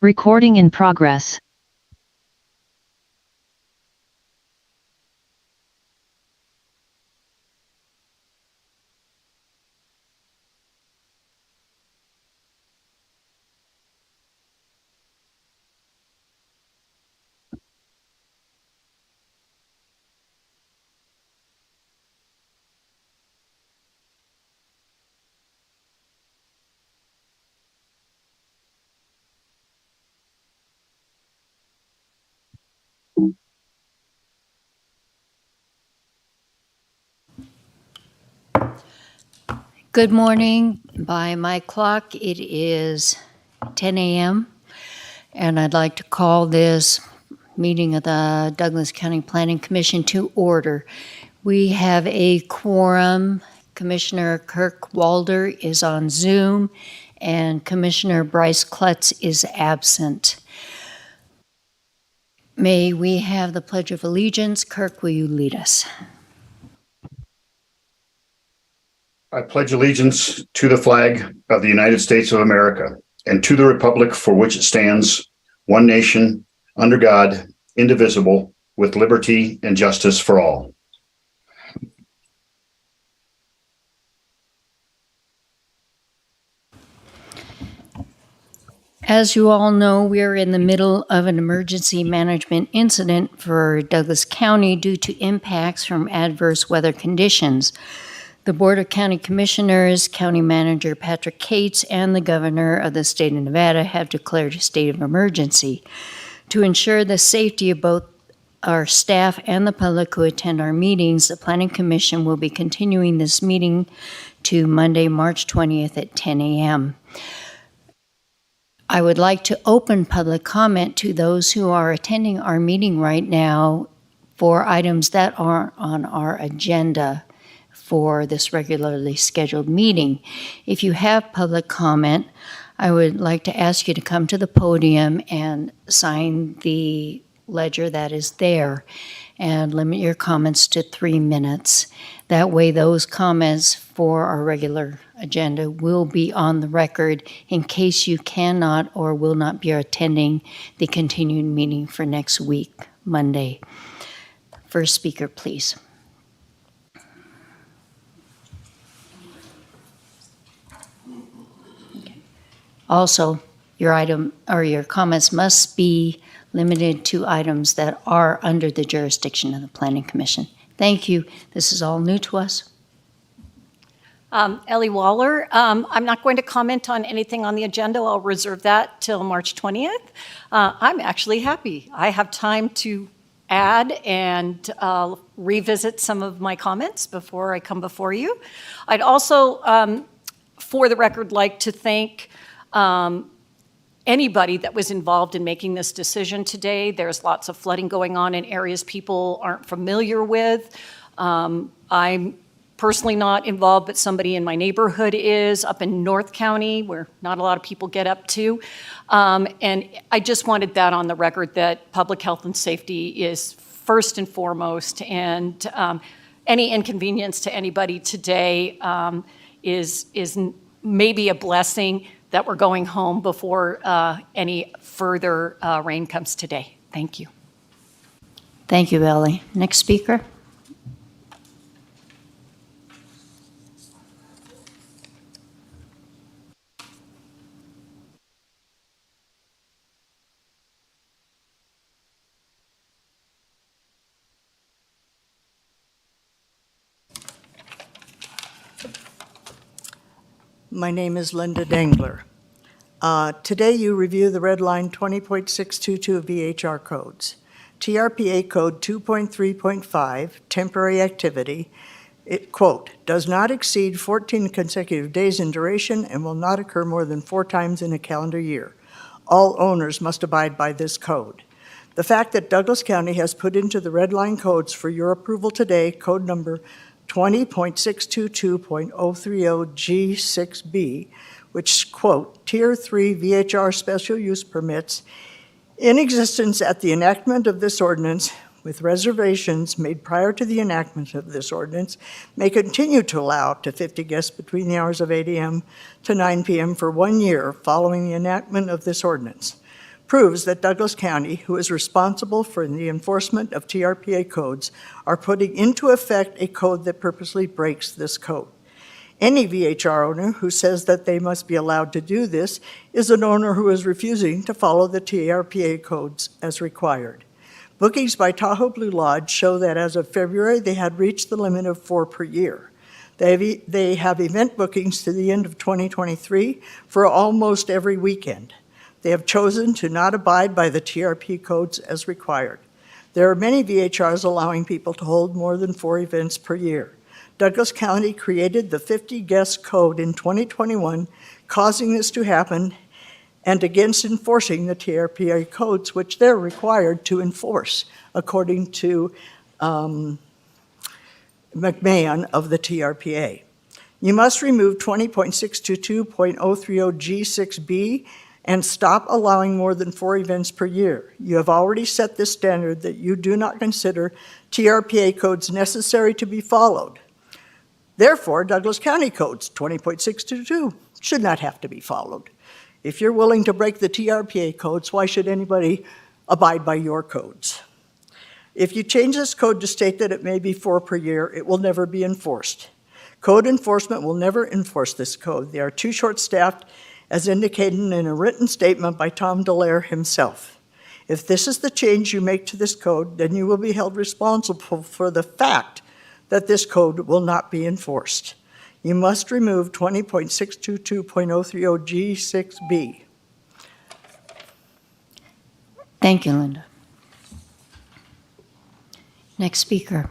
Recording in progress. Good morning. By my clock, it is 10 a.m., and I'd like to call this meeting of the Douglas County Planning Commission to order. We have a quorum. Commissioner Kirk Walder is on Zoom, and Commissioner Bryce Klutz is absent. May we have the Pledge of Allegiance? Kirk, will you lead us? I pledge allegiance to the flag of the United States of America and to the republic for which it stands, one nation, under God, indivisible, with liberty and justice for all. As you all know, we are in the middle of an emergency management incident for Douglas County due to impacts from adverse weather conditions. The Board of County Commissioners, County Manager Patrick Cates, and the Governor of the state of Nevada have declared a state of emergency. To ensure the safety of both our staff and the public who attend our meetings, the Planning Commission will be continuing this meeting to Monday, March 20th at 10 a.m. I would like to open public comment to those who are attending our meeting right now for items that are on our agenda for this regularly scheduled meeting. If you have public comment, I would like to ask you to come to the podium and sign the ledger that is there and limit your comments to 3 minutes. That way those comments for our regular agenda will be on the record in case you cannot or will not be attending the continued meeting for next week, Monday. First speaker, please. Also, your item or your comments must be limited to items that are under the jurisdiction of the Planning Commission. Thank you. This is all new to us. Ellie Waller. I'm not going to comment on anything on the agenda. I'll reserve that till March 20th. I'm actually happy. I have time to add and revisit some of my comments before I come before you. I'd also, for the record, like to thank anybody that was involved in making this decision today. There's lots of flooding going on in areas people aren't familiar with. I'm personally not involved, but somebody in my neighborhood is up in North County where not a lot of people get up to. And I just wanted that on the record that public health and safety is first and foremost, and any inconvenience to anybody today is maybe a blessing that we're going home before any further rain comes today. Thank you. Thank you, Ellie. Next speaker. My name is Linda Dengler. Today you review the red line 20.622 VHR codes. TRPA code 2.3.5, temporary activity, it, quote, does not exceed 14 consecutive days in duration and will not occur more than 4 times in a calendar year. All owners must abide by this code. The fact that Douglas County has put into the red line codes for your approval today, code number 20.622.030G6B, which, quote, Tier 3 VHR special use permits in existence at the enactment of this ordinance, with reservations made prior to the enactment of this ordinance, may continue to allow up to 50 guests between the hours of 8 a.m. to 9 p.m. for 1 year following the enactment of this ordinance, proves that Douglas County, who is responsible for the enforcement of TRPA codes, are putting into effect a code that purposely breaks this code. Any VHR owner who says that they must be allowed to do this is an owner who is refusing to follow the TRPA codes as required. Bookings by Tahoe Blue Lodge show that as of February, they had reached the limit of 4 per year. They have event bookings to the end of 2023 for almost every weekend. They have chosen to not abide by the TRP codes as required. There are many VHRs allowing people to hold more than 4 events per year. Douglas County created the 50-guest code in 2021, causing this to happen, and against enforcing the TRPA codes, which they're required to enforce, according to McMahon of the TRPA. You must remove 20.622.030G6B and stop allowing more than 4 events per year. You have already set this standard that you do not consider TRPA codes necessary to be followed. Therefore, Douglas County codes 20.622 should not have to be followed. If you're willing to break the TRPA codes, why should anybody abide by your codes? If you change this code to state that it may be 4 per year, it will never be enforced. Code enforcement will never enforce this code. They are too short-staffed, as indicated in a written statement by Tom Dallaire himself. If this is the change you make to this code, then you will be held responsible for the fact that this code will not be enforced. You must remove 20.622.030G6B. Thank you, Linda. Next speaker.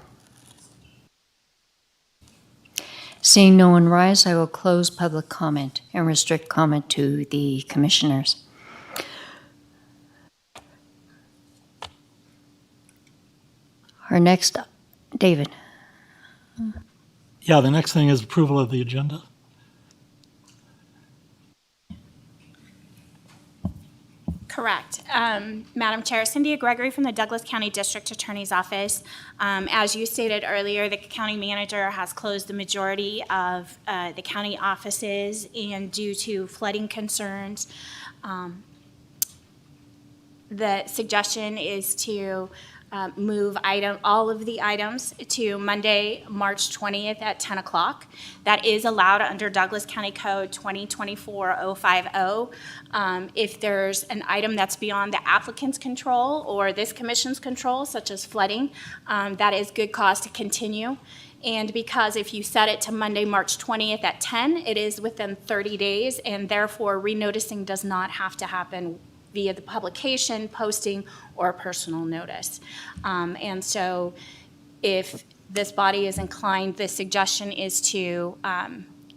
Seeing no one rise, I will close public comment and restrict comment to the commissioners. Our next, David. Yeah, the next thing is approval of the agenda. Correct. Madam Chair, Cynthia Gregory from the Douglas County District Attorney's Office. As you stated earlier, the county manager has closed the majority of the county offices, and due to flooding concerns, the suggestion is to move all of the items to Monday, March 20th at 10 o'clock. That is allowed under Douglas County Code 2024-050. If there's an item that's beyond the applicant's control or this commission's control, such as flooding, that is good cause to continue. And because if you set it to Monday, March 20th at 10, it is within 30 days, and therefore renoticing does not have to happen via the publication, posting, or personal notice. And so if this body is inclined, the suggestion is to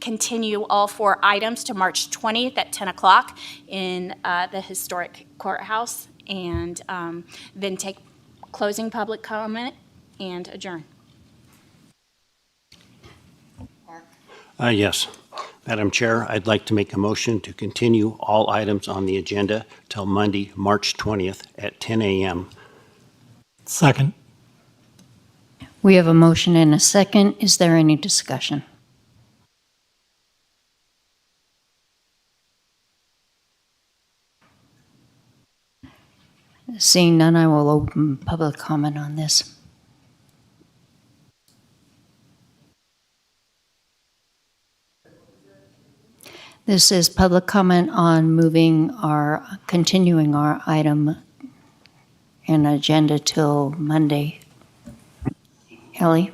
continue all 4 items to March 20th at 10 o'clock in the historic courthouse, and then take closing public comment and adjourn. Yes. Madam Chair, I'd like to make a motion to continue all items on the agenda till Monday, March 20th at 10 a.m. Second. We have a motion and a second. Is there any discussion? Seeing none, I will open public comment on this. This is public comment on continuing our item and agenda till Monday. Ellie?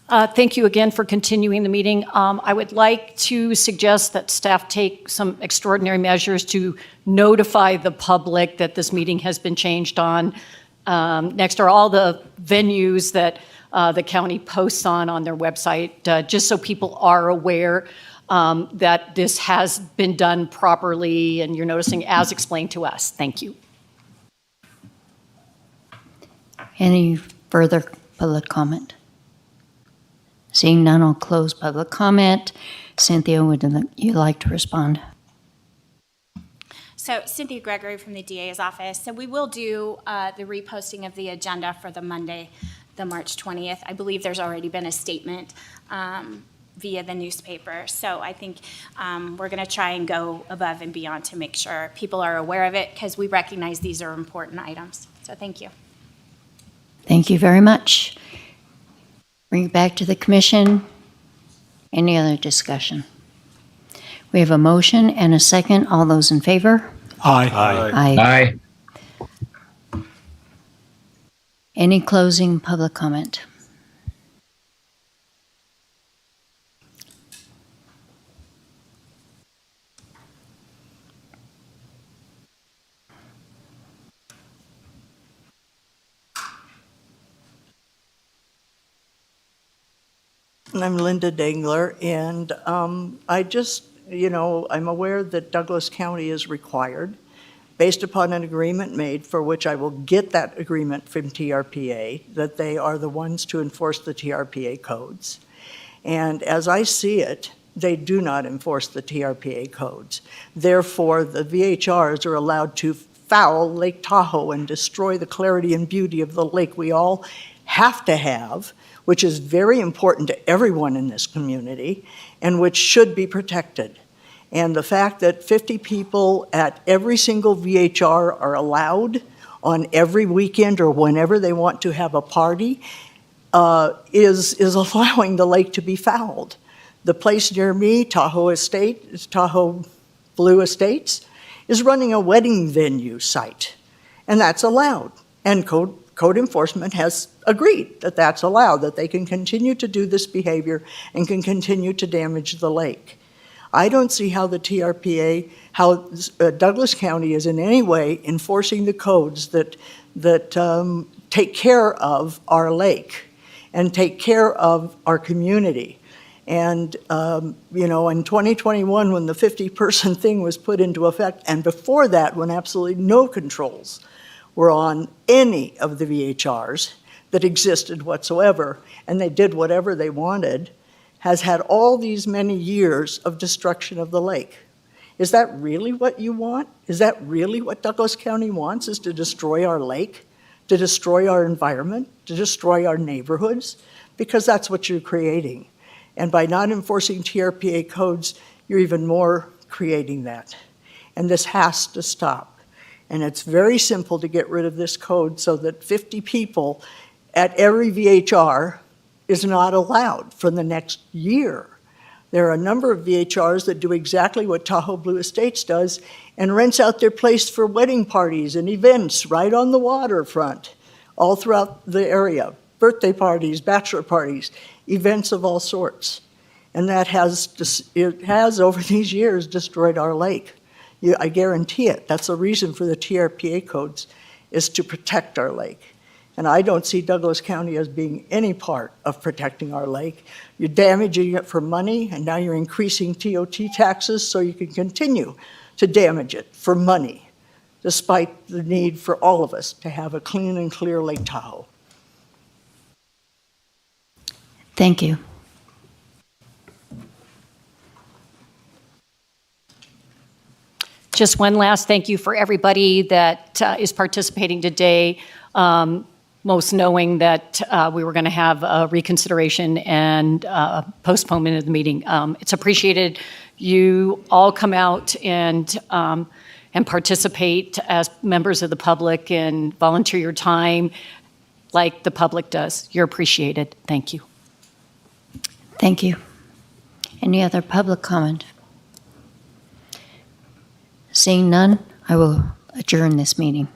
Thank you again for continuing the meeting. I would like to suggest that staff take some extraordinary measures to notify the public that this meeting has been changed on. Next are all the venues that the county posts on their website, just so people are aware that this has been done properly and you're noticing as explained to us. Thank you. Any further public comment? Seeing none, I'll close public comment. Cynthia, would you like to respond? So Cynthia Gregory from the DA's office. So we will do the reposting of the agenda for the Monday, the March 20th. I believe there's already been a statement via the newspaper. So I think we're going to try and go above and beyond to make sure people are aware of it, because we recognize these are important items. So thank you. Thank you very much. Bring it back to the commission. Any other discussion? We have a motion and a second. All those in favor? Aye. Aye. Any closing public comment? I'm Linda Dangler, and I just, I'm aware that Douglas County is required, based upon an agreement made, for which I will get that agreement from TRPA, that they are the ones to enforce the TRPA codes. And as I see it, they do not enforce the TRPA codes. Therefore, the VHRs are allowed to foul Lake Tahoe and destroy the clarity and beauty of the lake we all have to have, which is very important to everyone in this community and which should be protected. And the fact that 50 people at every single VHR are allowed on every weekend or whenever they want to have a party is allowing the lake to be fouled. The place near me, Tahoe Blue Estates, is running a wedding venue site, and that's allowed. And code enforcement has agreed that that's allowed, that they can continue to do this behavior and can continue to damage the lake. I don't see how the TRPA, how Douglas County is in any way enforcing the codes that take care of our lake and take care of our community. And, in 2021, when the 50-person thing was put into effect, and before that, when absolutely no controls were on any of the VHRs that existed whatsoever, and they did whatever they wanted, has had all these many years of destruction of the lake. Is that really what you want? Is that really what Douglas County wants, is to destroy our lake, to destroy our environment, to destroy our neighborhoods? Because that's what you're creating. And by not enforcing TRPA codes, you're even more creating that. And this has to stop. And it's very simple to get rid of this code so that 50 people at every VHR is not allowed for the next year. There are a number of VHRs that do exactly what Tahoe Blue Estates does and rents out their place for wedding parties and events right on the waterfront, all throughout the area. Birthday parties, bachelor parties, events of all sorts. And that has over these years destroyed our lake. I guarantee it. That's the reason for the TRPA codes, is to protect our lake. And I don't see Douglas County as being any part of protecting our lake. You're damaging it for money, and now you're increasing TOT taxes so you can continue to damage it for money, despite the need for all of us to have a clean and clear Lake Tahoe. Thank you. Just one last thank you for everybody that is participating today, most knowing that we were going to have a reconsideration and postponement of the meeting. It's appreciated. You all come out and participate as members of the public and volunteer your time like the public does. You're appreciated. Thank you. Thank you. Any other public comment? Seeing none, I will adjourn this meeting.